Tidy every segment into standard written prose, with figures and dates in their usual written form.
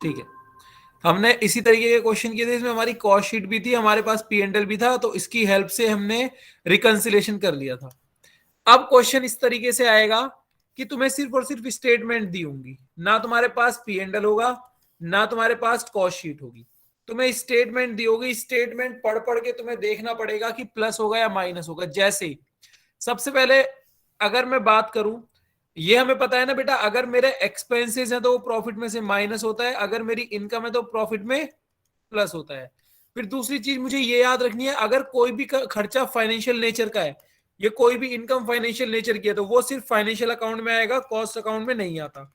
ठीक है, हमने इसी तरीके के क्वेश्चन किए थे, इसमें हमारी कॉस्ट शीट भी थी, हमारे पास पी एंड एल भी था, तो इसकी हेल्प से हमने रिकंसिलेशन कर लिया था। अब क्वेश्चन इस तरीके से आएगा कि तुम्हें सिर्फ और सिर्फ स्टेटमेंट दी होंगी, ना तुम्हारे पास पी एंड एल होगा, ना तुम्हारे पास कॉस्ट शीट होगी, तुम्हें स्टेटमेंट दी होगी। स्टेटमेंट पढ़ पढ़ के तुम्हें देखना पड़ेगा कि प्लस होगा या माइनस होगा। जैसे सबसे पहले अगर मैं बात करूं, ये हमें पता है ना बेटा, अगर मेरे एक्सपेंसेस है तो वो प्रॉफिट में से माइनस होता है, अगर मेरी इनकम है तो प्रॉफिट में प्लस होता है। फिर दूसरी चीज मुझे ये याद रखनी है, अगर कोई भी खर्चा फाइनेंशियल नेचर का है, ये कोई भी इनकम फाइनेंशियल नेचर की है, तो वो सिर्फ फाइनेंशियल अकाउंट में आएगा, कॉस्ट अकाउंट में नहीं आता।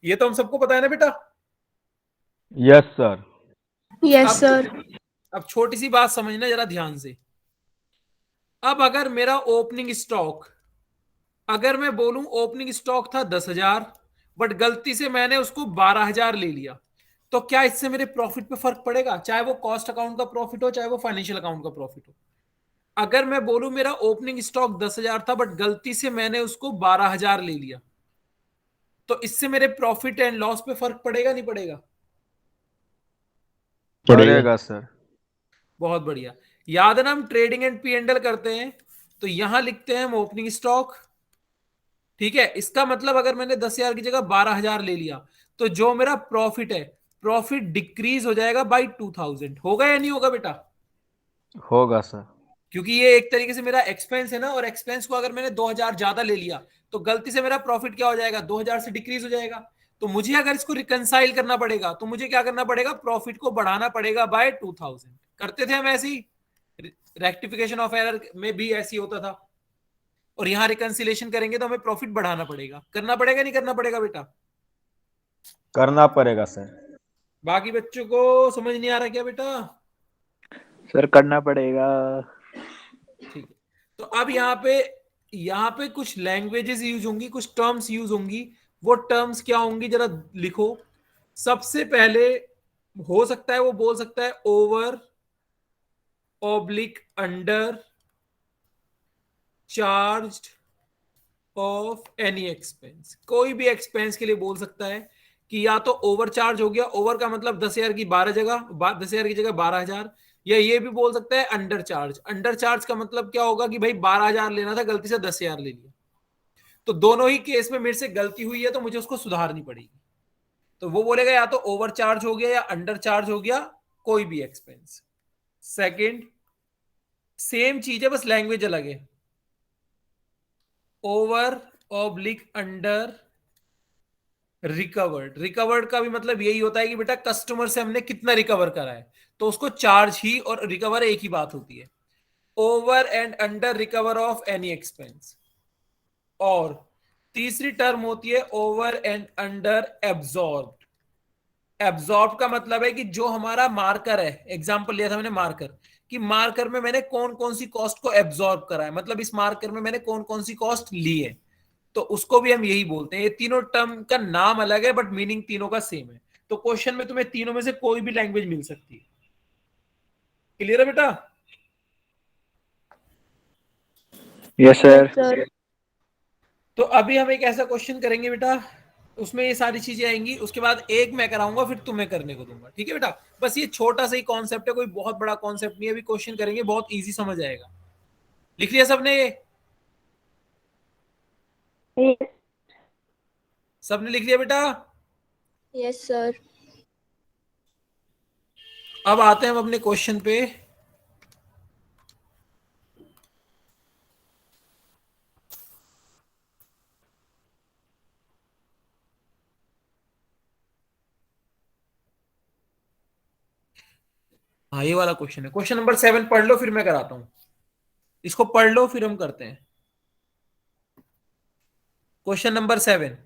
ये तो हम सबको पता है ना बेटा। Yes sir. यस अब सर। अब छोटी सी बात समझना जरा ध्यान से। अब अगर मेरा ओपनिंग स्टॉक, अगर मैं बोलूं ओपनिंग स्टॉक था 10,000, बट गलती से मैंने उसको 12,000 ले लिया, तो क्या इससे मेरे प्रॉफिट पे फर्क पड़ेगा, चाहे वो कॉस्ट अकाउंट का प्रॉफिट हो चाहे वो फाइनेंशियल अकाउंट का प्रॉफिट हो। अगर मैं बोलूं मेरा ओपनिंग स्टॉक 10,000 था, बट गलती से मैंने उसको 12,000 ले लिया, तो इससे मेरे प्रॉफिट एंड लॉस पे फर्क पड़ेगा नहीं पड़ेगा? पड़ेगा सर। बहुत बढ़िया। याद है ना, हम trading and P and L करते हैं, तो यहां लिखते हैं हम ओपनिंग स्टॉक। ठीक है, इसका मतलब अगर मैंने 10,000 की जगह 12,000 ले लिया, तो जो मेरा प्रॉफिट है, प्रॉफिट डिक्रीज हो जाएगा बाई 2,000। होगा या नहीं होगा बेटा? होगा सर। क्योंकि ये एक तरीके से मेरा एक्सपेंस है ना, और एक्सपेंस को अगर मैंने 2,000 ज्यादा ले लिया, तो गलती से मेरा प्रॉफिट क्या हो जाएगा, 2,000 से डिक्रीज हो जाएगा। तो मुझे अगर इसको रिकंसाइल करना पड़ेगा, तो मुझे क्या करना पड़ेगा, प्रॉफिट को बढ़ाना पड़ेगा बाय 2,000। करते थे हम ऐसे ही, रेक्टिफिकेशन ऑफ एरर में भी ऐसी होता था। और यहां रिकंसिलेशन करेंगे तो हमें प्रॉफिट बढ़ाना पड़ेगा। करना पड़ेगा नहीं करना पड़ेगा बेटा? करना पड़ेगा सर। बाकी बच्चों को समझ नहीं आ रहा क्या बेटा? सर करना पड़ेगा। ठीक है, तो अब यहाँ पे कुछ लैंग्वेजेस यूज होंगी, कुछ टर्म्स यूज होंगी। वो टर्म्स क्या होंगी जरा लिखो। सबसे पहले हो सकता है वो बोल सकता है over, oblique, under, charged of any expense. कोई भी एक्सपेंस के लिए बोल सकता है कि या तो ओवर चार्ज हो गया, ओवर का मतलब 10,000 की 10,000 की जगह 12,000। या ये भी बोल सकता है अंडर चार्ज। अंडर चार्ज का मतलब क्या होगा कि भाई 12,000 लेना था, गलती से 10,000 ले लिया। तो दोनों ही केस में मेरे से गलती हुई है, तो मुझे उसको सुधारनी पड़ेगी। तो वो बोलेगा या तो ओवर चार्ज हो गया या अंडर चार्ज हो गया, कोई भी एक्सपेंस। सेकंड, सेम चीज है बस लैंग्वेज अलग है। Over, oblique, under, recovered. Recovered का भी मतलब यही होता है कि बेटा कस्टमर से हमने कितना रिकवर करा है, तो उसको चार्ज ही और रिकवर एक ही बात होती है। Over and under recover of any expense. और तीसरी टर्म होती है over and under absorb. Absorb का मतलब है कि जो हमारा मार्कर है, एग्जांपल लिया था मैंने मार्कर, कि मार्कर में मैंने कौन कौन सी कॉस्ट को एब्जॉर्ब करा है, मतलब इस मार्कर में मैंने कौन कौन सी कॉस्ट ली है, तो उसको भी हम यही बोलते हैं। ये तीनों टर्म का नाम अलग है, बट मीनिंग तीनों का सेम है। तो क्वेश्चन में तुम्हें तीनों में से कोई भी लैंग्वेज मिल सकती है। क्लियर है बेटा? Yes yes sir. सर। तो अभी हम एक ऐसा क्वेश्चन करेंगे बेटा, उसमें ये सारी चीजें आएंगी, उसके बाद एक मैं कराऊंगा, फिर तुम्हें करने को दूंगा। ठीक है बेटा? बस ये छोटा सा ही कॉन्सेप्ट है, कोई बहुत बड़ा कॉन्सेप्ट नहीं है। अभी क्वेश्चन करेंगे, बहुत इजी समझ आएगा। लिख लिया सबने ये? सबने लिख लिया बेटा? Yes sir. अब आते हैं हम अपने क्वेश्चन पे। हाँ, ये वाला क्वेश्चन है, क्वेश्चन नंबर 7 पढ़ लो, फिर मैं कराता हूं। इसको पढ़ लो फिर हम करते हैं। Question number 7।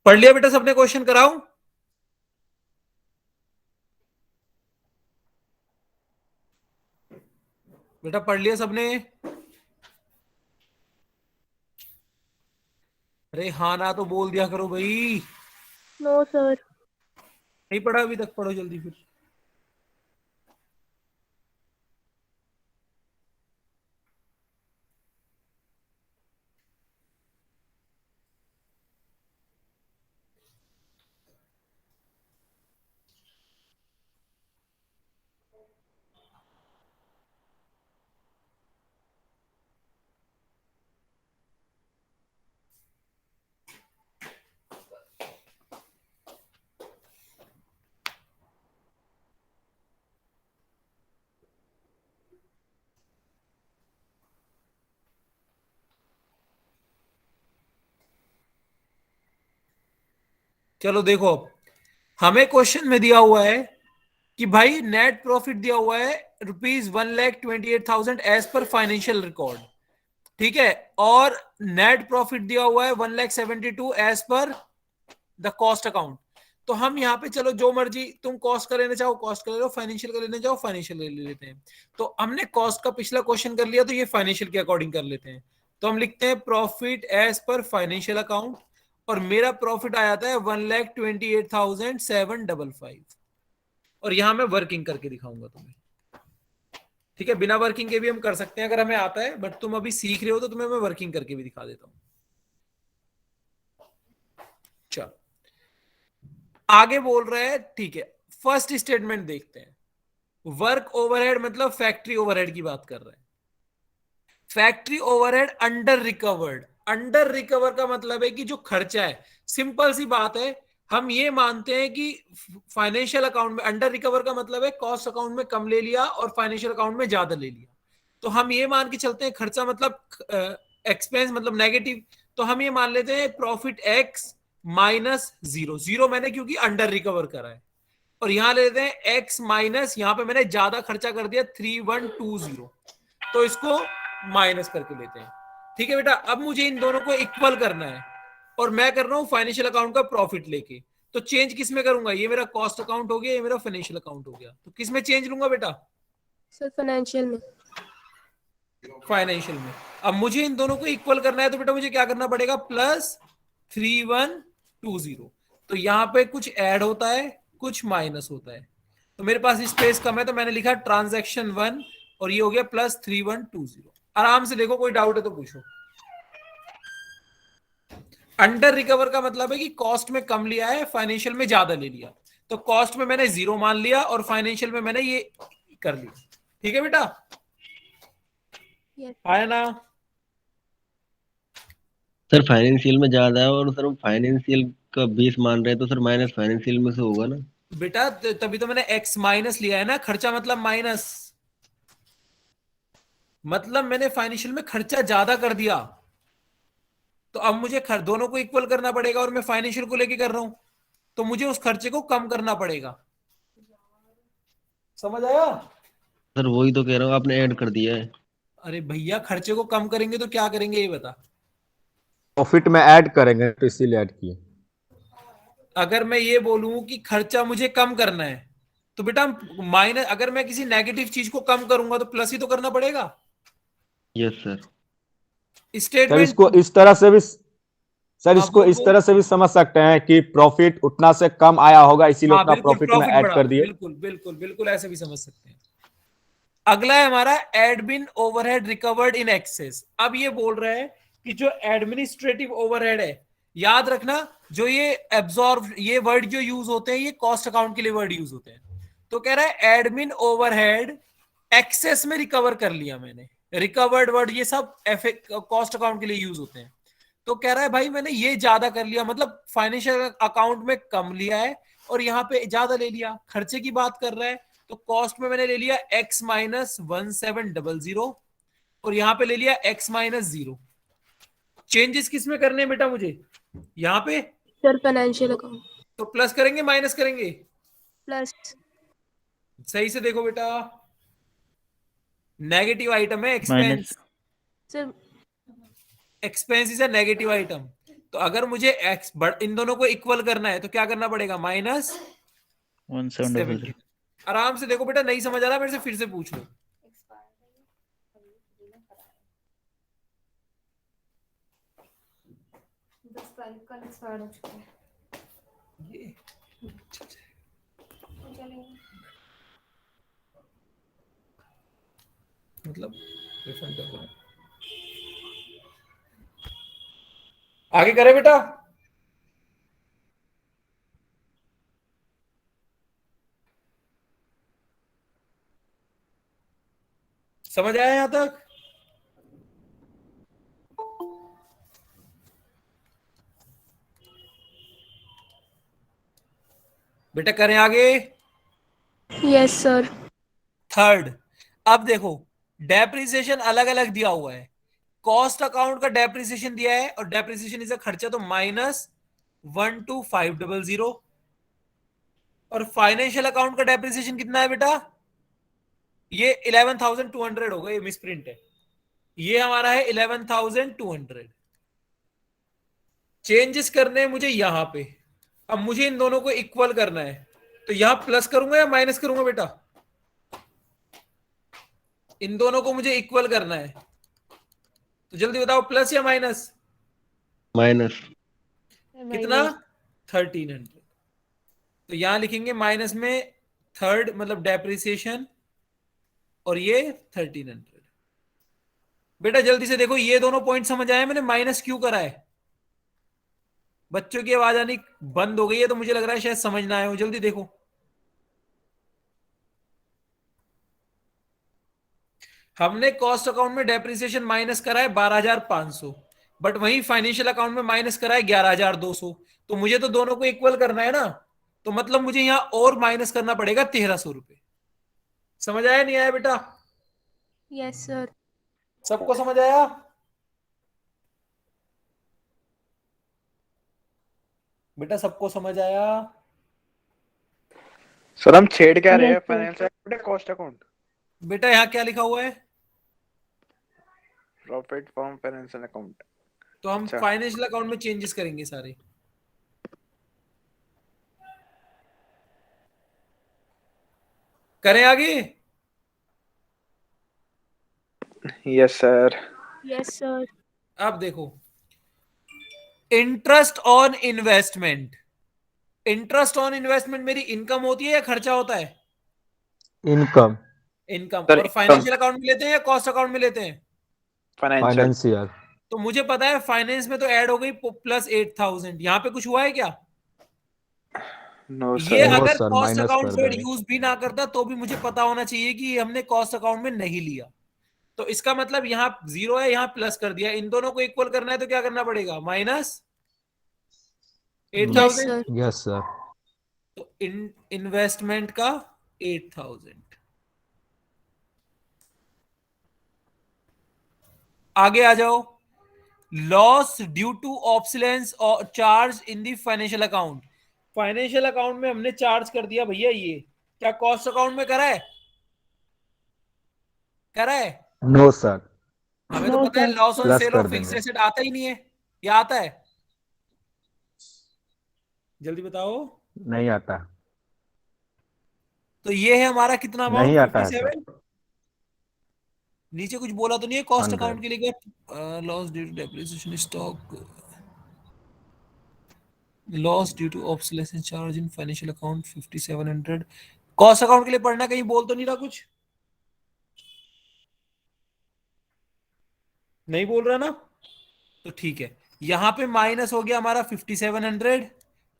पढ़ लिया बेटा सबने? क्वेश्चन कराऊं? बेटा पढ़ लिया सबने? अरे हाँ ना तो बोल दिया करो भाई। No sir. नहीं पढ़ा अभी तक? पढ़ो जल्दी फिर। चलो देखो, हमें क्वेश्चन में दिया हुआ है कि भाई नेट प्रॉफिट दिया हुआ है ₹1,28,000 एज पर फाइनेंशियल रिकॉर्ड, ठीक है, और नेट प्रॉफिट दिया हुआ है 1,72,000 as per the cost account. तो हम यहाँ पे चलो जो मर्जी तुम कॉस्ट का लेना चाहो कॉस्ट का ले लो, फाइनेंशियल का लेना चाहो फाइनेंशियल ले लेते हैं। तो हमने कॉस्ट का पिछला क्वेश्चन कर लिया, तो ये फाइनेंशियल के अकॉर्डिंग कर लेते हैं। तो हम लिखते हैं profit as per financial account, और मेरा प्रॉफिट आ जाता है 1,28,755, और यहां मैं वर्किंग करके दिखाऊंगा तुम्हें, ठीक है। बिना वर्किंग के भी हम कर सकते हैं अगर हमें आता है, बट तुम अभी सीख रहे हो तो तुम्हें मैं वर्किंग करके भी दिखा देता हूं। चलो आगे बोल रहे हैं, ठीक है। फर्स्ट स्टेटमेंट देखते हैं। वर्क ओवरहेड मतलब फैक्ट्री ओवरहेड की बात कर रहे हैं। Factory overhead under recovered, under recover का मतलब है कि जो खर्चा है, सिंपल सी बात है, हम ये मानते हैं कि फाइनेंशियल अकाउंट में अंडर रिकवर का मतलब है कॉस्ट अकाउंट में कम ले लिया और फाइनेंशियल अकाउंट में ज्यादा ले लिया। तो हम ये मान के चलते हैं खर्चा मतलब एक्सपेंस मतलब नेगेटिव, तो हम ये मान लेते हैं profit x minus zero, zero मैंने क्योंकि अंडर रिकवर करा है, और यहां लेते हैं एक्स माइनस, यहां पे मैंने ज्यादा खर्चा कर दिया 3,120, तो इसको माइनस करके लेते हैं, ठीक है बेटा। अब मुझे इन दोनों को इक्वल करना है, और मैं कर रहा हूं फाइनेंशियल अकाउंट का प्रॉफिट लेके, तो चेंज किस में करूंगा? ये मेरा कॉस्ट अकाउंट हो गया, ये मेरा फाइनेंशियल अकाउंट हो गया, तो किस में चेंज लूंगा बेटा? सर फाइनेंशियल में। फाइनेंशियल में। अब मुझे इन दोनों को इक्वल करना है, तो बेटा मुझे क्या करना पड़ेगा? प्लस 3,120, तो यहां पे कुछ ऐड होता है कुछ माइनस होता है, तो मेरे पास स्पेस कम है, तो मैंने लिखा ट्रांजैक्शन 1, और ये हो गया प्लस 3,120। आराम से देखो, कोई डाउट है तो पूछो। अंडर रिकवर का मतलब है कि कॉस्ट में कम लिया है, फाइनेंशियल में ज्यादा ले लिया, तो कॉस्ट में मैंने जीरो मान लिया और फाइनेंशियल में मैंने ये कर लिया, ठीक है बेटा। यस आया ना? सर फाइनेंशियल में ज्यादा है, और सर फाइनेंशियल का 20 मान रहे हैं, तो सर माइनस फाइनेंशियल में से होगा ना? बेटा तभी तो मैंने एक्स माइनस लिया है ना, खर्चा मतलब माइनस, मतलब मैंने फाइनेंशियल में खर्चा ज्यादा कर दिया, तो अब मुझे दोनों को इक्वल करना पड़ेगा, और मैं फाइनेंशियल को लेके कर रहा हूं, तो मुझे उस खर्चे को कम करना पड़ेगा। समझ आया? सर वही तो कह रहा हूँ, आपने ऐड कर दिया है। अरे भैया खर्चे को कम करेंगे तो क्या करेंगे ये बता। प्रॉफिट में ऐड करेंगे तो इसीलिए ऐड किए। अगर मैं ये बोलूं कि खर्चा मुझे कम करना है, तो बेटा माइनस, अगर मैं किसी नेगेटिव चीज को कम करूंगा तो प्लस ही तो करना पड़ेगा। Yes sir. सर स्टेटमेंट इसको इस तरह से भी, सर हाँ इसको बोल इस बोल। तरह से भी समझ सकते हैं कि प्रॉफिट उतना से कम आया होगा, इसीलिए हाँ उतना बिल्कुल, प्रॉफिट में प्रॉफिट ऐड बढ़ा, कर दिए। बिल्कुल बिल्कुल बिल्कुल ऐसे भी समझ सकते हैं। अगला है हमारा admin overhead recovered in excess. अब ये बोल रहा है कि जो एडमिनिस्ट्रेटिव ओवरहेड है, याद रखना जो ये एब्जॉर्ब, ये वर्ड जो यूज होते हैं ये कॉस्ट अकाउंट के लिए वर्ड यूज होते हैं। तो कह रहा है एडमिन ओवरहेड एक्सेस में रिकवर कर लिया मैंने, रिकवर्ड वर्ड ये सब कॉस्ट अकाउंट के लिए यूज होते हैं। तो कह रहा है भाई मैंने ये ज्यादा कर लिया, मतलब फाइनेंशियल अकाउंट में कम लिया है और यहाँ पे ज्यादा ले लिया, खर्चे की बात कर रहा है। तो कॉस्ट में मैंने ले लिया x माइनस 1,700, और यहां पे ले लिया x माइनस 0। चेंजेस किस में करने हैं बेटा मुझे? यहां पे सर फाइनेंशियल अकाउंट। तो प्लस करेंगे माइनस करेंगे? प्लस। सही से देखो बेटा, नेगेटिव आइटम है expense, minus. Sir expense is a negative item, तो अगर मुझे एक्स इन दोनों को इक्वल करना है तो क्या करना पड़ेगा, -170। 1700। आराम से देखो बेटा, नहीं समझ आ रहा मेरे से फिर से पूछ लो। ये मतलब रिफंड कर दो। आगे करे बेटा। समझ आया यहां तक? बेटा करें आगे। Yes, sir. थर्ड, अब देखो डेप्रिसिएशन अलग अलग दिया हुआ है। कॉस्ट अकाउंट का डेप्रिसिएशन दिया है और डेप्रिसिएशन इज अ खर्चा, तो -12500। और फाइनेंशियल अकाउंट का डेप्रिसिएशन कितना है बेटा, ये 11200 होगा, ये मिसप्रिंट है, ये हमारा है 11200। चेंजेस करने हैं मुझे यहां पे। अब मुझे इन दोनों को इक्वल करना है, तो यहां प्लस करूंगा या माइनस करूंगा बेटा, इन दोनों को मुझे इक्वल करना है, तो जल्दी बताओ प्लस या माइनस? माइनस। कितना, 1300। तो यहां लिखेंगे माइनस में थर्ड मतलब डेप्रिसिएशन, और ये 1300। बेटा जल्दी से देखो, ये दोनों पॉइंट समझ आए मैंने माइनस क्यों करा है? बच्चों की आवाज आनी बंद हो गई है, तो मुझे लग रहा है शायद समझ ना आए हो। जल्दी देखो, हमने कॉस्ट अकाउंट में डेप्रिसिएशन माइनस करा है 12500, बट वहीं फाइनेंशियल अकाउंट में माइनस करा है 11200। तो मुझे तो दोनों को इक्वल करना है ना, तो मतलब मुझे यहां और माइनस करना पड़ेगा 1300 रुपए। समझ आया नहीं आया बेटा? Yes, sir. सबको समझ आया? बेटा सबको समझ आया? सर हम छेड़ क्या रहे हैं, Yes, sir. Financial account, cost account, बेटा यहां क्या लिखा हुआ है? Profit from financial account. तो हम अच्छा। फाइनेंशियल अकाउंट में चेंजेस करेंगे सारे। करें आगे? Yes sir. Yes, sir. अब देखो, interest on investment. Interest on investment मेरी इनकम होती है या खर्चा होता है? इनकम। इनकम। सर और फाइनेंशियल अकाउंट में लेते हैं या कॉस्ट अकाउंट में लेते हैं? फाइनेंशियल। फाइनेंशियल। तो मुझे पता है फाइनेंस में तो ऐड हो गई +8000। यहां पे कुछ हुआ है क्या? नो ये सर। नो अगर सर, कॉस्ट माइनस अकाउंट कर वर्ड देंगे। यूज भी ना करता तो भी मुझे पता होना चाहिए कि हमने कॉस्ट अकाउंट में नहीं लिया। तो इसका मतलब यहाँ 0 है, यहाँ प्लस कर दिया। इन दोनों को इक्वल करना है तो क्या करना पड़ेगा, Yes, -8000। sir. Yes sir. तो इन्वेस्टमेंट का 8000। आगे आ जाओ। लॉस ड्यू टू ऑब्सोलेंस और charge in the financial account. Financial account में हमने चार्ज कर दिया भैया, ये क्या कॉस्ट अकाउंट में करा है? करा है? नो सर, हमें तो No, पता है sir. Loss on plus sale कर ऑफ फिक्स्ड देंगे। एसेट आता ही नहीं है, या आता है? जल्दी बताओ। नहीं आता। तो ये है हमारा कितना नहीं अमाउंट, आता है सर। 57। नीचे कुछ बोला तो नहीं है कॉस्ट 100। अकाउंट के लिए? Loss due to depreciation stock, loss due to obsolescence charge in financial account 5700। Cost account के लिए पढ़ना, कहीं बोल तो नहीं रहा कुछ? नहीं बोल रहा ना? तो ठीक है, यहां पे माइनस हो गया हमारा 5700,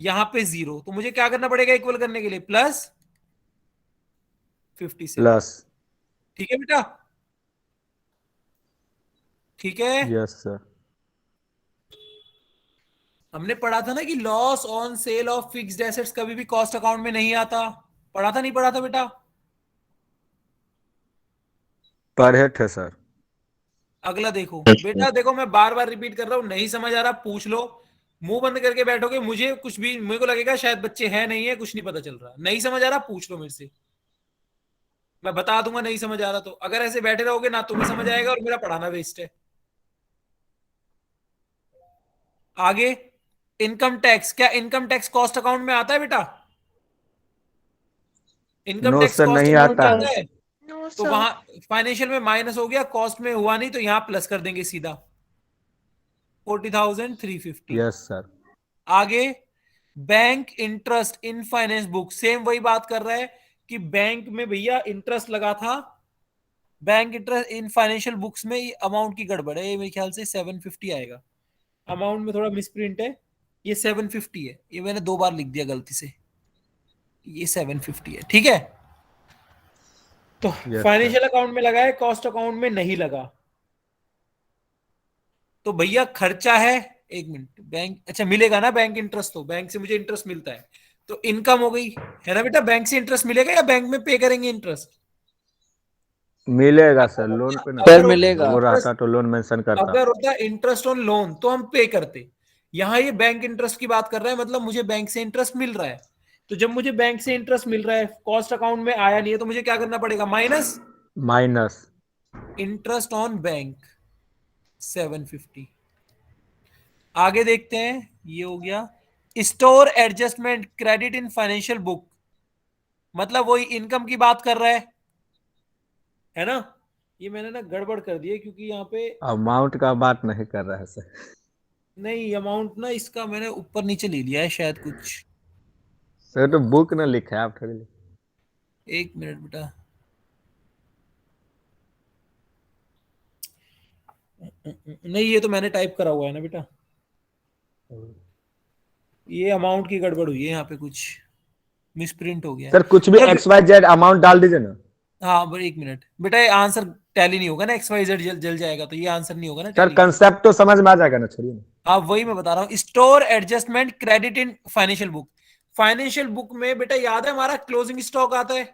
यहां पे 0। तो मुझे क्या करना पड़ेगा इक्वल करने के लिए, +57। प्लस। ठीक है बेटा? ठीक है। Yes sir. हमने पढ़ा था ना कि loss on sale of fixed assets कभी भी कॉस्ट अकाउंट में नहीं आता। पढ़ा था नहीं पढ़ा था बेटा? पढ़े थे सर। अगला देखो बेटा, देखो मैं बार बार रिपीट कर रहा हूं, नहीं समझ आ रहा पूछ लो। मुंह बंद करके बैठोगे, मुझे कुछ भी, मेरे को लगेगा शायद बच्चे हैं नहीं है, कुछ नहीं पता चल रहा। नहीं समझ आ रहा पूछ लो मेरे से, मैं बता दूंगा नहीं समझ आ रहा तो। अगर ऐसे बैठे रहोगे ना तुम्हें समझ आएगा और मेरा पढ़ाना वेस्ट है। आगे इनकम टैक्स, क्या इनकम टैक्स कॉस्ट अकाउंट में आता है बेटा? Income no tax sir, cost नहीं अकाउंट में आता आता है। है? नो तो सर। वहां फाइनेंशियल में माइनस हो गया, कॉस्ट में हुआ नहीं, तो यहां प्लस कर देंगे सीधा 40,350। Yes sir. आगे bank interest in finance book, same वही बात कर रहा है कि बैंक में भैया इंटरेस्ट लगा था, bank interest in financial books में अमाउंट की गड़बड़ है, ये मेरे ख्याल से 750 आएगा, अमाउंट में थोड़ा मिसप्रिंट है, ये 750 है, ये मैंने 2 बार लिख दिया गलती से, ये 750 है, ठीक है। तो यस सर। फाइनेंशियल अकाउंट में लगा है, कॉस्ट अकाउंट में नहीं लगा, तो भैया खर्चा है, एक मिनट, बैंक, अच्छा मिलेगा ना बैंक इंटरेस्ट, तो बैंक से मुझे इंटरेस्ट मिलता है, तो इनकम हो गई है ना बेटा, बैंक से इंटरेस्ट मिलेगा या बैंक में पे करेंगे इंटरेस्ट? मिलेगा सर, लोन पे ना सर अगर होता मिलेगा। वो इंटरेस्ट, रहता तो लोन मेंशन करता। अगर होता इंटरेस्ट ऑन लोन तो हम पे करते, यहां ये बैंक इंटरेस्ट की बात कर रहा है, मतलब मुझे बैंक से इंटरेस्ट मिल रहा है, तो जब मुझे बैंक से इंटरेस्ट मिल रहा है, कॉस्ट अकाउंट में आया नहीं है, तो मुझे क्या करना पड़ेगा, minus minus. Interest on bank 750। आगे देखते हैं, ये हो गया store adjustment credit in financial book, मतलब वही इनकम की बात कर रहा है ना? ये मैंने ना गड़बड़ कर दी है क्योंकि यहाँ पे अमाउंट का बात नहीं कर रहा है सर। नहीं, अमाउंट ना इसका मैंने ऊपर नीचे ले लिया है शायद कुछ, सर तो बुक ना लिखा है, आप थोड़ी लिखे। एक मिनट बेटा, नहीं ये तो मैंने टाइप करा हुआ है ना बेटा, ये अमाउंट की गड़बड़ हुई है, यहाँ पे कुछ मिसप्रिंट हो गया है। सर कुछ भी मतलब XYZ अमाउंट डाल दीजिए ना। हाँ बस एक मिनट बेटा, ये आंसर टैली नहीं होगा ना, XYZ जल जाएगा, तो ये आंसर नहीं होगा ना सर टैली। कंसेप्ट तो समझ में आ जाएगा ना, छोड़िए ना। हाँ वही मैं बता रहा हूँ, store adjustment credit in financial book, financial book में बेटा याद है हमारा क्लोजिंग स्टॉक आता है,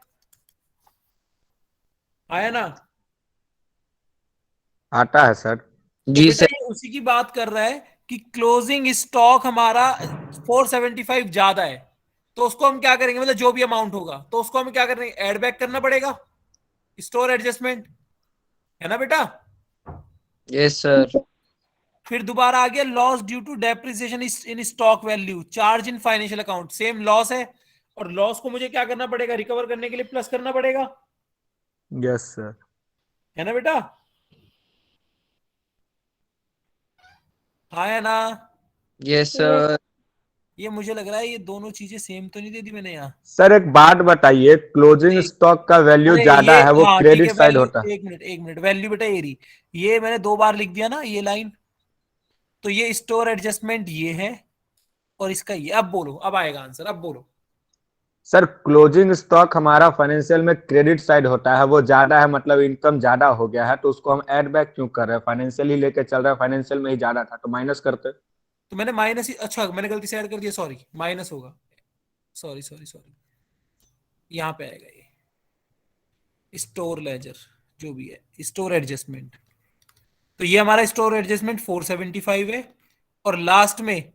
आया ना? आता है सर। तो जी बेटा सर। ये उसी की बात कर रहा है कि क्लोजिंग स्टॉक हमारा 475 ज्यादा है, तो उसको हम क्या करेंगे, मतलब जो भी अमाउंट होगा तो उसको हम क्या करेंगे, एड बैक करना पड़ेगा, स्टोर एडजस्टमेंट, है ना बेटा? Yes sir. फिर दोबारा आ गया loss due to depreciation in stock value charge in financial account, same loss है, और लॉस को मुझे क्या करना पड़ेगा, रिकवर करने के लिए प्लस करना पड़ेगा, यस सर। है ना बेटा? हाँ है ना? Yes sir. ये मुझे लग रहा है ये दोनों चीजें सेम तो नहीं दे दी मैंने यहाँ? सर एक बात बताइए, क्लोजिंग एक, स्टॉक का वैल्यू अरे ज्यादा ये है, वो हाँ ठीक क्रेडिट है, साइड वैल्यू, होता है। एक मिनट वैल्यू बेटा ये रही, ये मैंने 2 बार लिख दिया ना ये लाइन, तो ये स्टोर एडजस्टमेंट ये है, और इसका ये, अब बोलो, अब आएगा आंसर, अब बोलो। सर क्लोजिंग स्टॉक हमारा फाइनेंशियल में क्रेडिट साइड होता है, वो ज्यादा है, मतलब इनकम ज्यादा हो गया है, तो उसको हम ऐड बैक क्यों कर रहे हैं? फाइनेंशियल ही लेके चल रहा है, फाइनेंशियल में ही ज्यादा था तो माइनस करते। तो मैंने माइनस ही, अच्छा मैंने गलती से ऐड कर दिया, सॉरी, माइनस होगा, सॉरी सॉरी सॉरी, यहाँ पे आएगा ये स्टोर लेजर, जो भी है स्टोर एडजस्टमेंट, तो ये हमारा स्टोर एडजस्टमेंट 475 है, और लास्ट में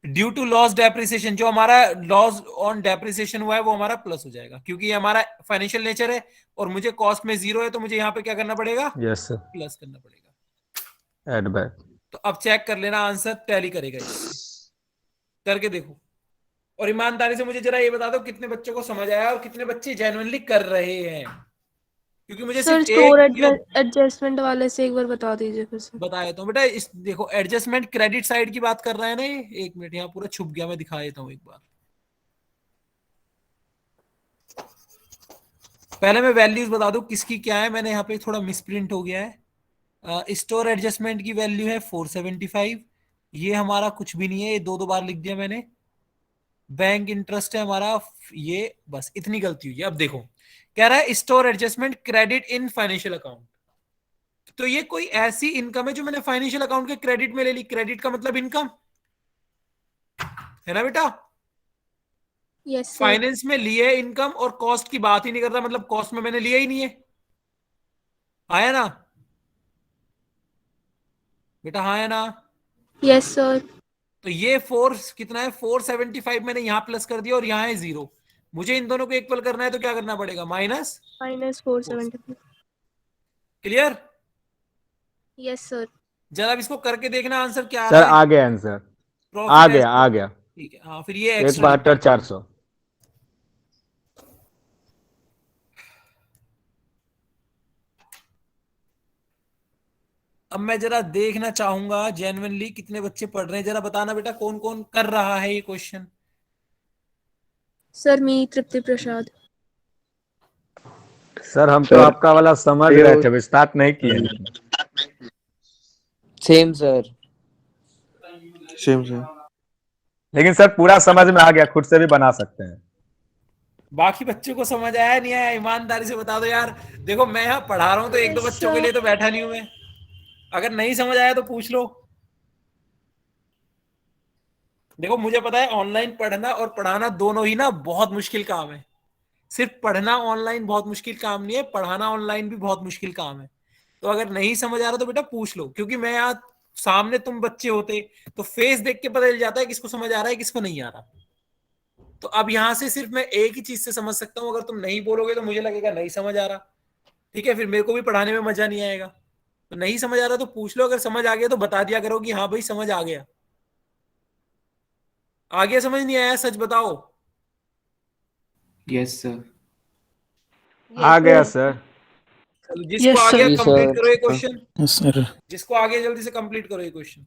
ड्यू टू लॉस डेप्रिसिएशन, जो हमारा लॉस ऑन डेप्रिसिएशन हुआ है वो हमारा प्लस हो जाएगा, क्योंकि ये हमारा फाइनेंशियल नेचर है और मुझे कॉस्ट में 0 है, तो मुझे यहाँ पे क्या करना पड़ेगा, यस सर। प्लस करना पड़ेगा। Add back. तो अब चेक कर लेना, आंसर टैली करेगा इससे, करके देखो, और ईमानदारी से मुझे जरा ये बता दो कितने बच्चों को समझ आया और कितने बच्चे जेन्युइनली कर रहे हैं, क्योंकि मुझे सर सिर्फ स्टोर एक या एडजस्टमेंट वाले से एक बार बता दीजिए फिर से। बताया तो बेटा, इस देखो एडजस्टमेंट क्रेडिट साइड की बात कर रहा है ना ये, एक मिनट यहाँ पूरा छुप गया, मैं दिखा देता हूँ एक बार, पहले मैं वैल्यूज बता दूं किसकी क्या है, मैंने यहाँ पे थोड़ा मिसप्रिंट हो गया है, स्टोर एडजस्टमेंट की वैल्यू है 475, ये हमारा कुछ भी नहीं है, ये 2 बार लिख दिया मैंने, बैंक इंटरेस्ट है हमारा ये, बस इतनी गलती हुई है। अब देखो कह रहा है store adjustment credit in financial account, तो ये कोई ऐसी इनकम है जो मैंने फाइनेंशियल अकाउंट के क्रेडिट में ले ली, क्रेडिट का मतलब इनकम है ना बेटा? Yes sir. फाइनेंस में लिए इनकम, और कॉस्ट की बात ही नहीं कर रहा, मतलब कॉस्ट में मैंने लिया ही नहीं है, आया ना बेटा? हाँ है ना? Yes sir. तो ये 4 कितना है, 475 मैंने यहां प्लस कर दिया, और यहाँ है 0, मुझे इन दोनों को इक्वल करना है, तो क्या करना पड़ेगा, माइनस। -475। क्लियर? Yes sir. जरा अब इसको करके देखना आंसर क्या आ सर रहा है। आ गया आंसर। आ गया आ गया, ठीक है, हाँ फिर ये 1,72,400। अब मैं जरा देखना चाहूंगा जेन्युइनली कितने बच्चे पढ़ रहे हैं, जरा बताना बेटा कौन कौन कर रहा है ये क्वेश्चन। सर मी तृप्ति प्रसाद। सर हम तो सर आपका वाला समझ रहे थे, विस्तार नहीं किए। Same, sir. Same same. लेकिन सर पूरा समझ में आ गया, खुद से भी बना सकते हैं। बाकी बच्चों को समझ आया नहीं आया, ईमानदारी से बता दो यार। देखो मैं यहाँ पढ़ा रहा हूँ तो एक दो बच्चों के लिए तो बैठा नहीं हूं मैं। अगर नहीं समझ आया तो पूछ लो। देखो मुझे पता है ऑनलाइन पढ़ना और पढ़ाना दोनों ही ना बहुत मुश्किल काम है। सिर्फ पढ़ना ऑनलाइन बहुत मुश्किल काम नहीं है, पढ़ाना ऑनलाइन भी बहुत मुश्किल काम है। तो अगर नहीं समझ आ रहा तो बेटा पूछ लो, क्योंकि मैं यहाँ सामने तुम बच्चे होते तो फेस देख के पता चल जाता है किसको समझ आ रहा है किसको नहीं आ रहा। तो अब यहां से सिर्फ मैं एक ही चीज से समझ सकता हूं, अगर तुम नहीं बोलोगे तो मुझे लगेगा नहीं समझ आ रहा। ठीक है, फिर मेरे को भी पढ़ाने में मजा नहीं आएगा। तो नहीं समझ आ रहा तो पूछ लो, अगर समझ आ गया तो बता दिया करो कि हाँ भाई समझ आ गया। आ गया समझ नहीं आया सच बताओ। Yes sir. आ गया सर। चलो जिसको आ गया जी कंप्लीट सर। करो ये क्वेश्चन। सर जिसको आ गया जल्दी से कंप्लीट करो ये क्वेश्चन,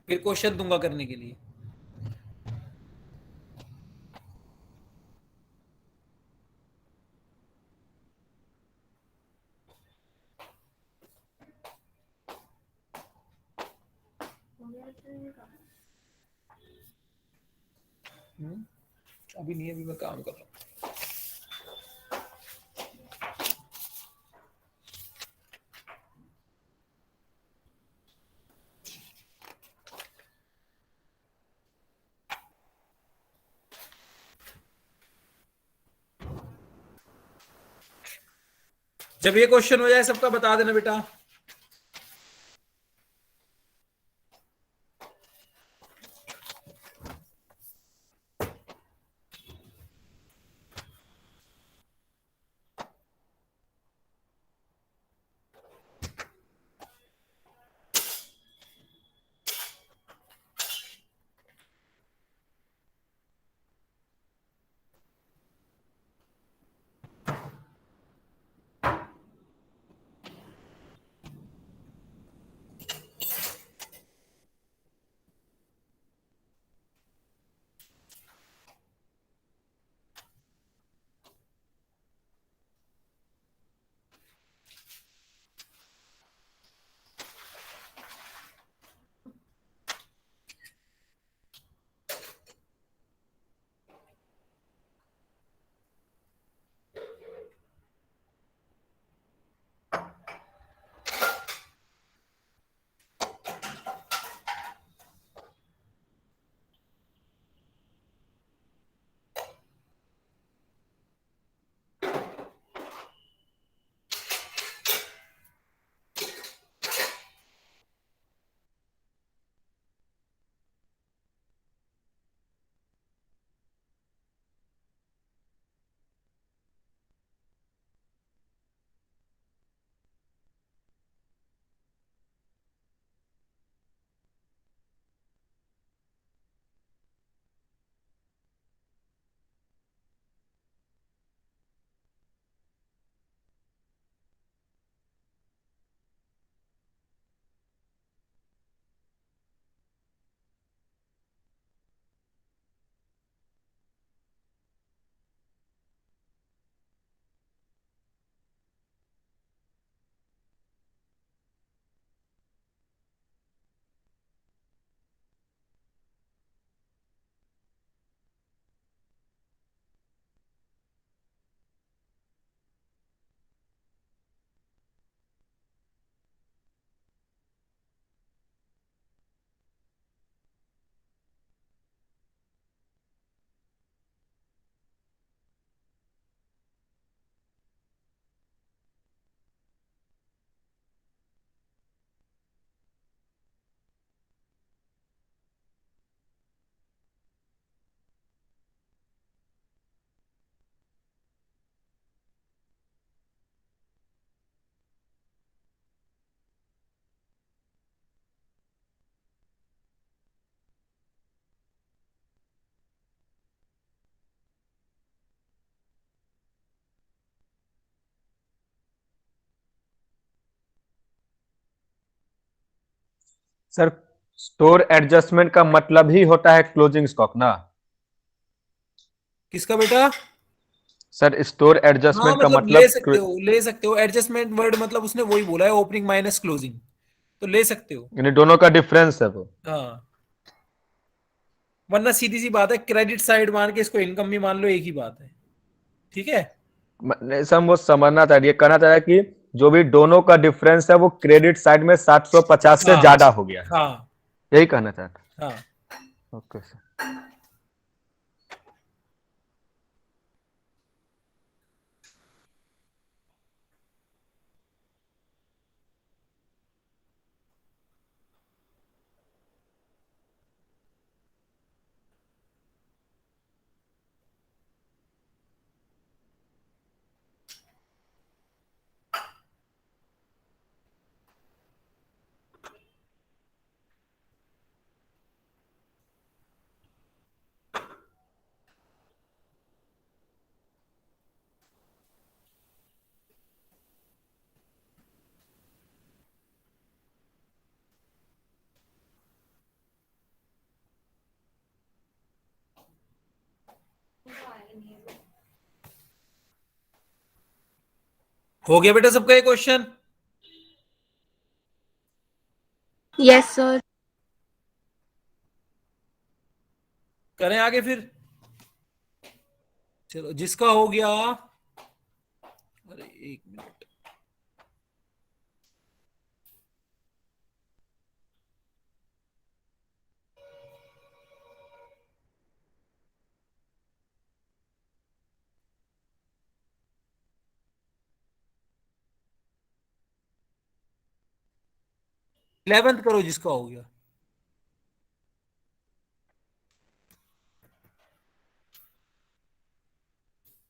फिर क्वेश्चन दूंगा करने के लिए। अभी नहीं, अभी मैं काम कर रहा हूँ। जब ये क्वेश्चन हो जाए सबका बता देना बेटा। सर स्टोर एडजस्टमेंट का मतलब ही होता है क्लोजिंग स्टॉक ना। किसका बेटा? सर स्टोर हाँ एडजस्टमेंट का मतलब मतलब ले सकते हो एडजस्टमेंट वर्ड, मतलब उसने वही बोला है, ओपनिंग माइनस क्लोजिंग, तो ले सकते हो। यानी दोनों का डिफरेंस है वो। हाँ, वरना सीधी सी बात है, क्रेडिट साइड मान के इसको इनकम भी मान लो, एक ही बात है। ठीक है। नहीं सर वो समझना था, ये कहना था कि जो भी दोनों का डिफरेंस है वो क्रेडिट साइड में 750 से हाँ ज्यादा हो गया है, हाँ यही कहना चाहता। हाँ। Okay sir. हो गया बेटा सबका ये क्वेश्चन? Yes, sir. करें आगे फिर? चलो जिसका हो गया, अरे एक मिनट, इलेवेंथ करो जिसका हो गया।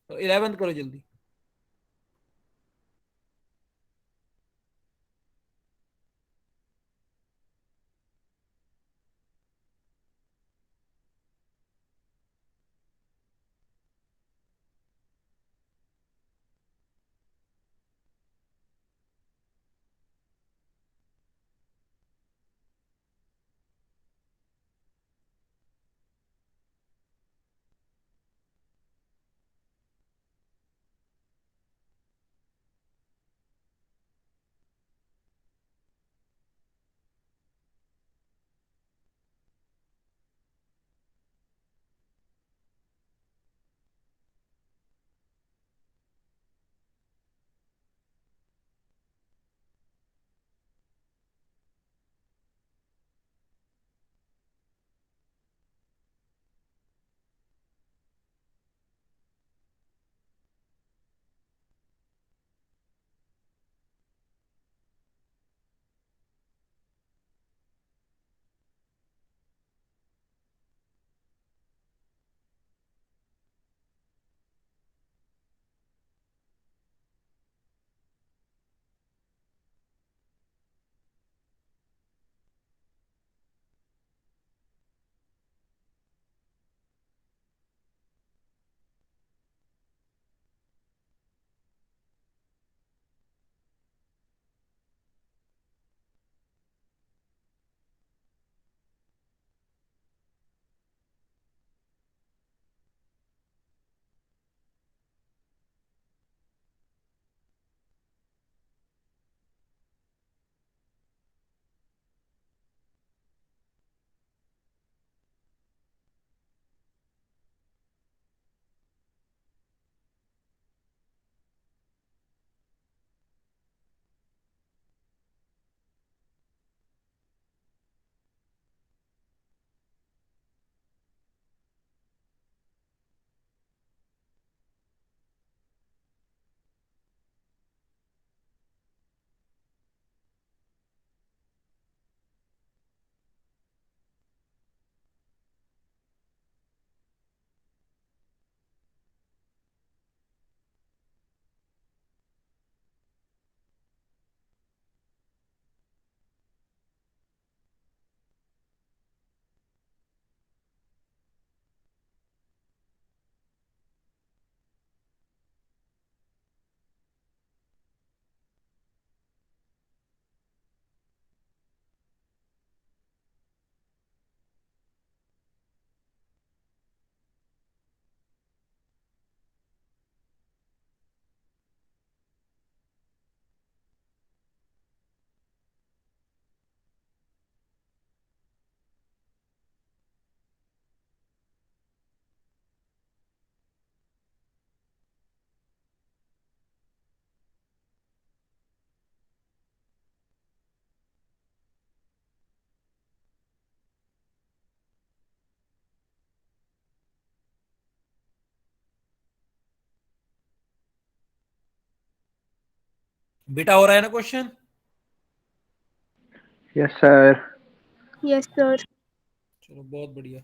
तो इलेवेंथ करो जल्दी। बेटा हो रहा है ना question? Yes, sir. Yes, sir. चलो बहुत बढ़िया।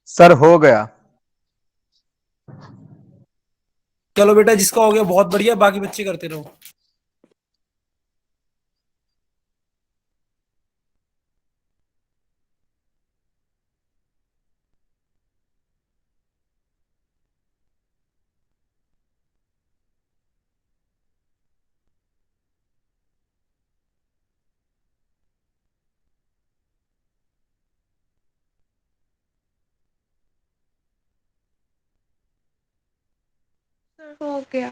सर हो गया। चलो बेटा, जिसका हो गया बहुत बढ़िया, बाकी बच्चे करते रहो। Sir, हो गया।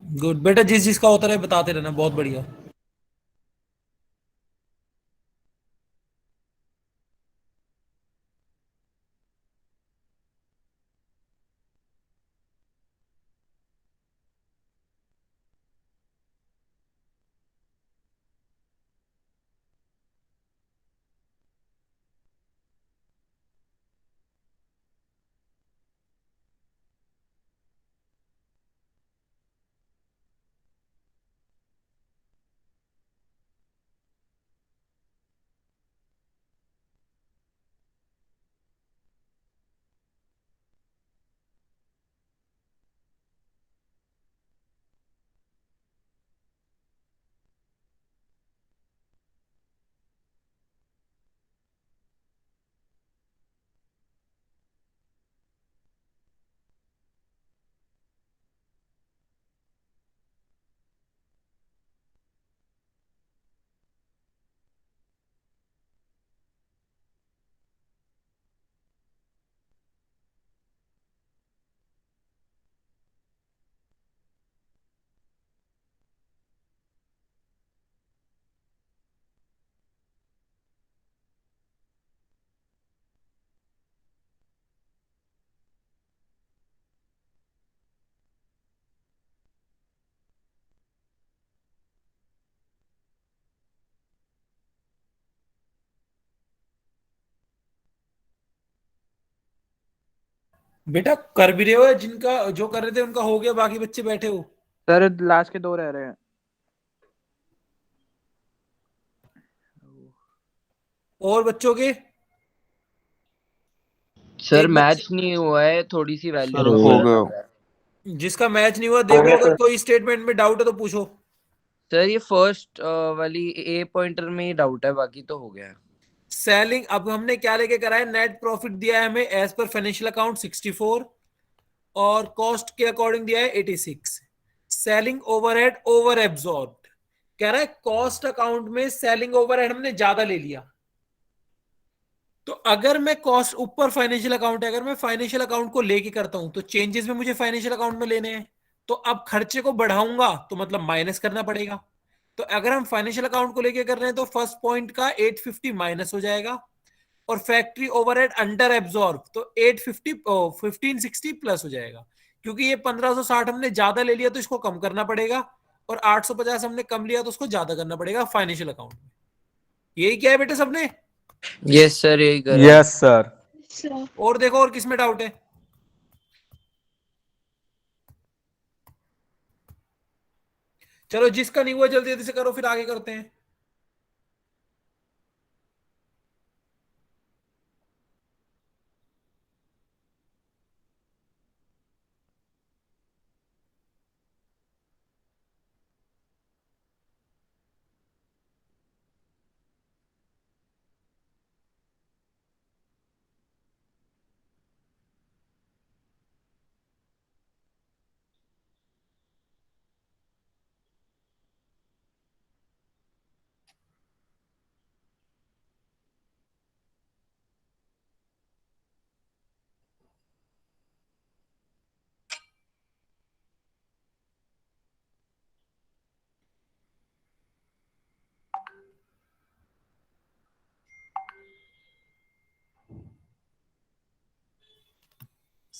गुड बेटा, जिस जिसका होता रहे बताते रहना, बहुत बढ़िया। बेटा कर भी रहे हो, जिनका जो कर रहे थे उनका हो गया, बाकी बच्चे बैठे हो। सर लास्ट के 2 रह रहे हैं। और बच्चों के सर एक मैच बच्चे, नहीं हुआ है, थोड़ी सी सर वैल्यू हो हो गलत गया। आ गया। रहा है। जिसका मैच नहीं हुआ हो देखो, गया अगर सर। कोई स्टेटमेंट में डाउट है तो पूछो। सर ये फर्स्ट वाली ए पॉइंटर में ही डाउट है, बाकी तो हो गया है। सेलिंग, अब हमने क्या लेके करा है, नेट प्रॉफिट दिया है हमें एज पर फाइनेंशियल अकाउंट 64, और कॉस्ट के अकॉर्डिंग दिया है 86। सेलिंग ओवरहेड ओवर एब्जॉर्ब, कह रहा है कॉस्ट अकाउंट में सेलिंग ओवरहेड हमने ज्यादा ले लिया। तो अगर मैं कॉस्ट ऊपर फाइनेंशियल अकाउंट है, अगर मैं फाइनेंशियल अकाउंट को लेके करता हूं तो चेंजेस में मुझे फाइनेंशियल अकाउंट में लेने हैं। तो अब खर्चे को बढ़ाऊंगा तो मतलब माइनस करना पड़ेगा। तो अगर हम फाइनेंशियल अकाउंट को लेके कर रहे हैं तो फर्स्ट पॉइंट का 850 माइनस हो जाएगा, और फैक्ट्री ओवरहेड अंडर एब्जॉर्ब तो 850 1560 प्लस हो जाएगा। क्योंकि ये 1560 हमने ज्यादा ले लिया तो इसको कम करना पड़ेगा, और 850 हमने कम लिया तो उसको ज्यादा करना पड़ेगा फाइनेंशियल अकाउंट में। यही क्या है बेटे सबने? यस सर, यही करा है। Yes sir. Sir. और देखो और किसमें डाउट है। चलो जिसका नहीं हुआ जल्दी जल्दी से करो, फिर आगे करते हैं।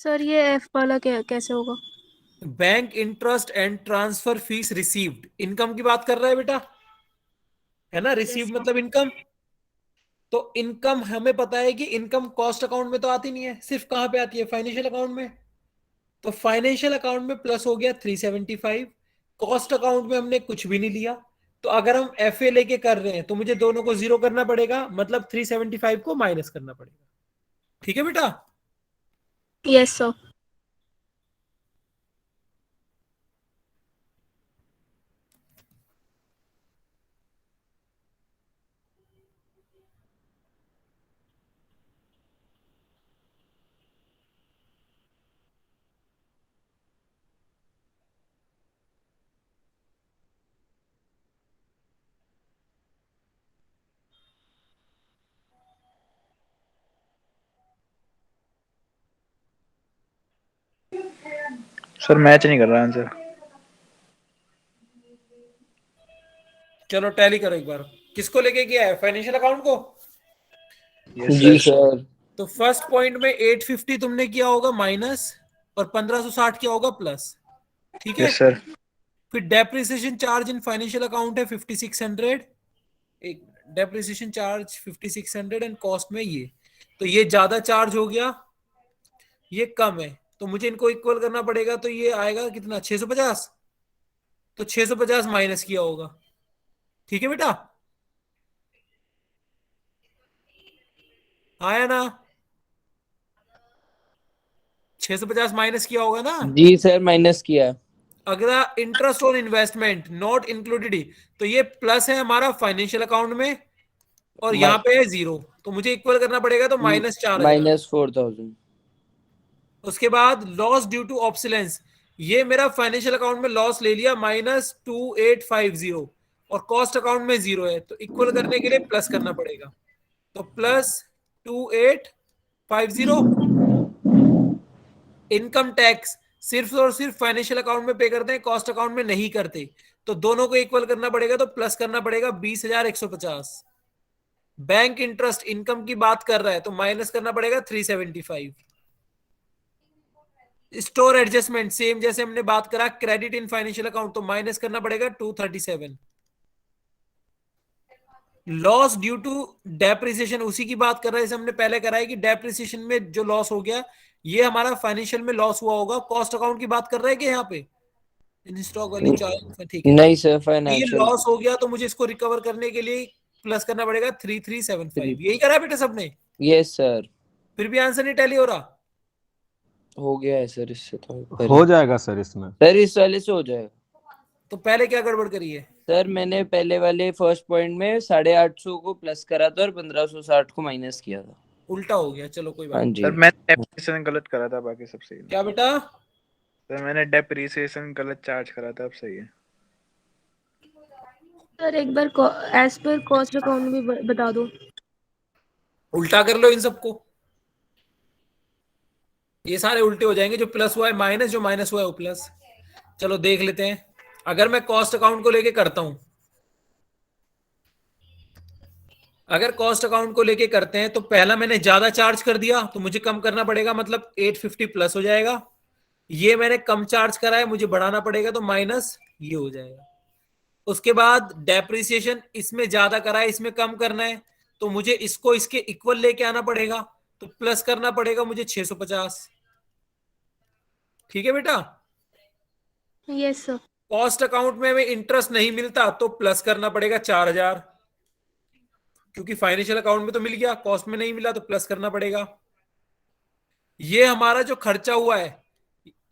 सर ये एफ वाला कैसे होगा? Bank interest and transfer fees received, income की बात कर रहा है बेटा, है ना? Receive sir. मतलब इनकम। तो इनकम हमें पता है कि इनकम कॉस्ट अकाउंट में तो आती नहीं है, सिर्फ कहां पे आती है? फाइनेंशियल अकाउंट में। तो फाइनेंशियल अकाउंट में प्लस हो गया 375, कॉस्ट अकाउंट में हमने कुछ भी नहीं लिया। तो अगर हम एफए लेके कर रहे हैं तो मुझे दोनों को जीरो करना पड़ेगा, मतलब 375 को माइनस करना पड़ेगा। ठीक है बेटा? Yes sir. सर मैच नहीं कर रहा आंसर। चलो टैली करो एक बार। किसको लेके किया है? फाइनेंशियल अकाउंट को। यस जी सर। सर। तो फर्स्ट पॉइंट में 850 तुमने किया होगा माइनस, और 1560 किया होगा प्लस। ठीक है? Yes sir. फिर depreciation charge in financial account है 5600, एक डेप्रिसिएशन चार्ज 5600 एंड कॉस्ट में ये, तो ये ज्यादा चार्ज हो गया, ये कम है, तो मुझे इनको इक्वल करना पड़ेगा। तो ये आएगा कितना? 650। तो 650 माइनस किया होगा। ठीक है बेटा? आया ना? 650 माइनस किया होगा ना? जी सर माइनस किया। अगला interest on investment not included ही, तो ये प्लस है हमारा फाइनेंशियल अकाउंट में, और यहाँ पे है जीरो, तो मुझे इक्वल करना पड़ेगा, तो माइनस 4000। -4000। उसके बाद लॉस ड्यू टू ऑब्सोलेंस, ये मेरा फाइनेंशियल अकाउंट में लॉस ले लिया -2850, और कॉस्ट अकाउंट में जीरो है, तो इक्वल करने के लिए प्लस करना पड़ेगा, तो +2850। इनकम टैक्स सिर्फ और सिर्फ फाइनेंशियल अकाउंट में पे करते हैं, कॉस्ट अकाउंट में नहीं करते, तो दोनों को इक्वल करना पड़ेगा, तो प्लस करना पड़ेगा 20,150। बैंक इंटरेस्ट इनकम की बात कर रहा है, तो माइनस करना पड़ेगा 375। स्टोर एडजस्टमेंट सेम जैसे हमने बात करा, क्रेडिट इन फाइनेंशियल अकाउंट, तो माइनस करना पड़ेगा 237। लॉस ड्यू टू डेप्रिसिएशन उसी की बात कर रहा है, जैसे हमने पहले करा है कि डेप्रिसिएशन में जो लॉस हो गया, ये हमारा फाइनेंशियल में लॉस हुआ होगा। कॉस्ट अकाउंट की बात कर रहे हैं कि यहाँ पे इन स्टॉक वाली चार्ज, ठीक है। नहीं सर ये फाइनेंशियल। लॉस हो गया, तो मुझे इसको रिकवर करने के लिए प्लस करना पड़ेगा 3375। यही करा है बेटा सबने? Yes sir. फिर भी आंसर नहीं टैली हो रहा? हो गया है सर, इससे तो हो जाएगा सर इसमें। सर इस वाले से हो जाएगा। तो पहले क्या गड़बड़ करी है? सर मैंने पहले वाले फर्स्ट पॉइंट में 850 को प्लस करा था और 1560 को माइनस किया था। उल्टा हो गया, चलो कोई बात हाँ नहीं। जी। सर मैंने डेप्रिसिएशन गलत करा था, बाकी सब सही है। क्या बेटा? सर मैंने डेप्रिसिएशन गलत चार्ज करा था, अब सही है। सर एक बार एज पर कॉस्ट अकाउंट भी बता दो। उल्टा कर लो इन सबको, ये सारे उल्टे हो जाएंगे। जो प्लस हुआ है माइनस, जो माइनस हुआ है वो प्लस। चलो देख लेते हैं। अगर मैं कॉस्ट अकाउंट को लेके करता हूं, अगर कॉस्ट अकाउंट को लेके करते हैं, तो पहला मैंने ज्यादा चार्ज कर दिया, तो मुझे कम करना पड़ेगा, मतलब 850 प्लस हो जाएगा। ये मैंने कम चार्ज करा है, मुझे बढ़ाना पड़ेगा, तो माइनस ये हो जाएगा। उसके बाद डेप्रिसिएशन इसमें ज्यादा करा है, इसमें कम करना है, तो मुझे इसको इसके इक्वल लेके आना पड़ेगा, तो प्लस करना पड़ेगा मुझे 650। ठीक है बेटा? Yes sir. कॉस्ट अकाउंट में हमें इंटरेस्ट नहीं मिलता, तो प्लस करना पड़ेगा 4000, क्योंकि फाइनेंशियल अकाउंट में तो मिल गया, कॉस्ट में नहीं मिला, तो प्लस करना पड़ेगा। ये हमारा जो खर्चा हुआ है,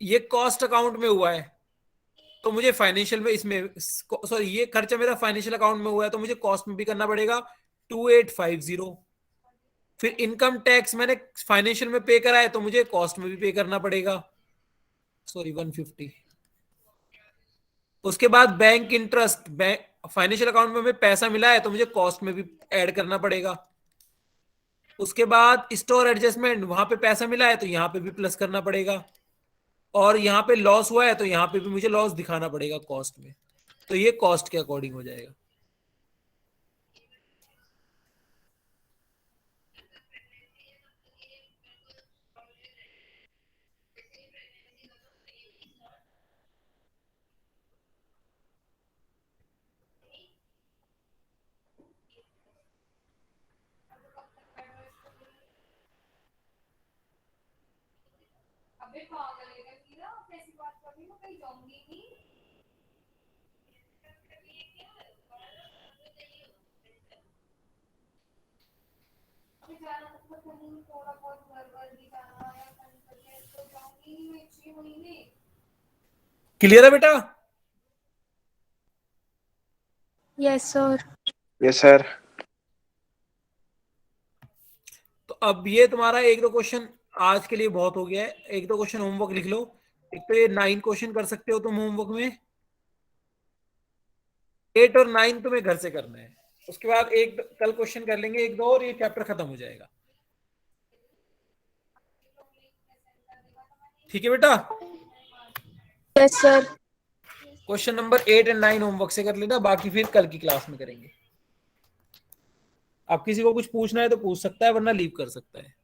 ये कॉस्ट अकाउंट में हुआ है, तो मुझे फाइनेंशियल में इसमें, सॉरी, ये खर्चा मेरा फाइनेंशियल अकाउंट में हुआ है, तो मुझे कॉस्ट में भी करना पड़ेगा 2850। फिर इनकम टैक्स मैंने फाइनेंशियल में पे करा है, तो मुझे कॉस्ट में भी पे करना पड़ेगा, सॉरी 150। उसके बाद bank interest, bank financial account में हमें पैसा मिला है, तो मुझे कॉस्ट में भी ऐड करना पड़ेगा। उसके बाद स्टोर एडजस्टमेंट, वहां पे पैसा मिला है, तो यहां पे भी प्लस करना पड़ेगा, और यहां पे लॉस हुआ है, तो यहां पे भी मुझे लॉस दिखाना पड़ेगा कॉस्ट में, तो ये कॉस्ट के अकॉर्डिंग हो जाएगा। क्लियर है बेटा? Yes sir. Yes sir. तो अब ये तुम्हारा एक दो क्वेश्चन आज के लिए बहुत हो गया है, एक दो क्वेश्चन होमवर्क लिख लो। एक तो ये 9 क्वेश्चन कर सकते हो तुम होमवर्क में, 8 और 9 तुम्हें घर से करना है। उसके बाद एक कल क्वेश्चन कर लेंगे एक दो और ये चैप्टर खत्म हो जाएगा। ठीक है बेटा? Yes sir. क्वेश्चन नंबर 8 और 9 होमवर्क से कर लेना, बाकी फिर कल की क्लास में करेंगे। अब किसी को कुछ पूछना है तो पूछ सकता है, वरना लीव कर सकता है।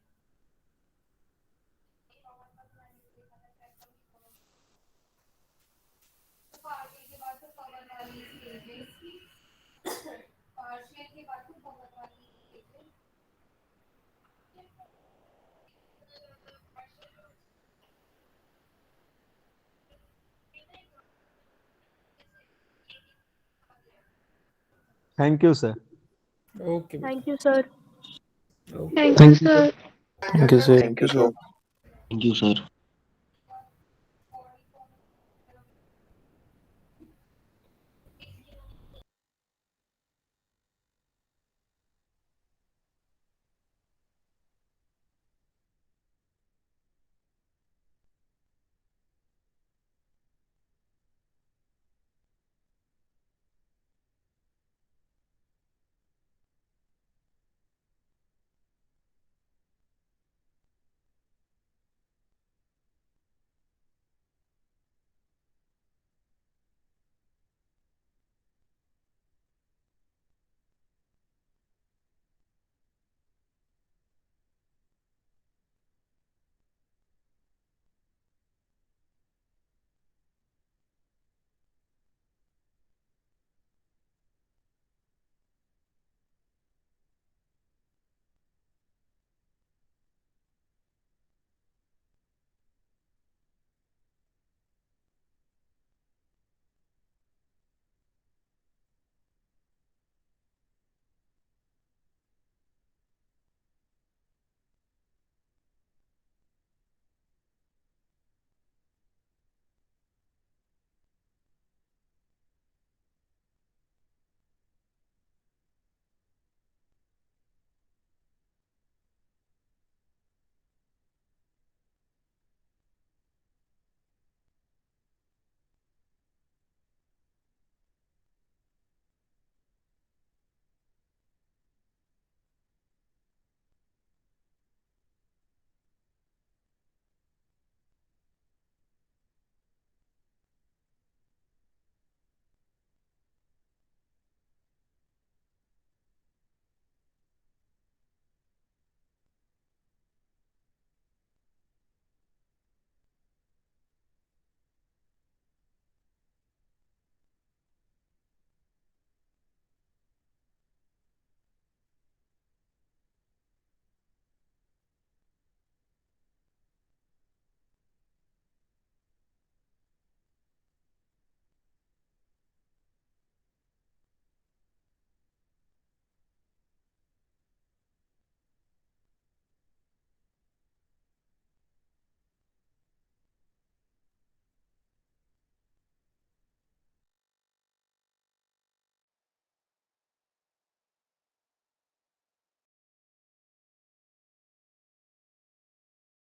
Thank you sir. Okay thank you sir. बेटा। Thank you sir. Thank you sir. Thank you sir.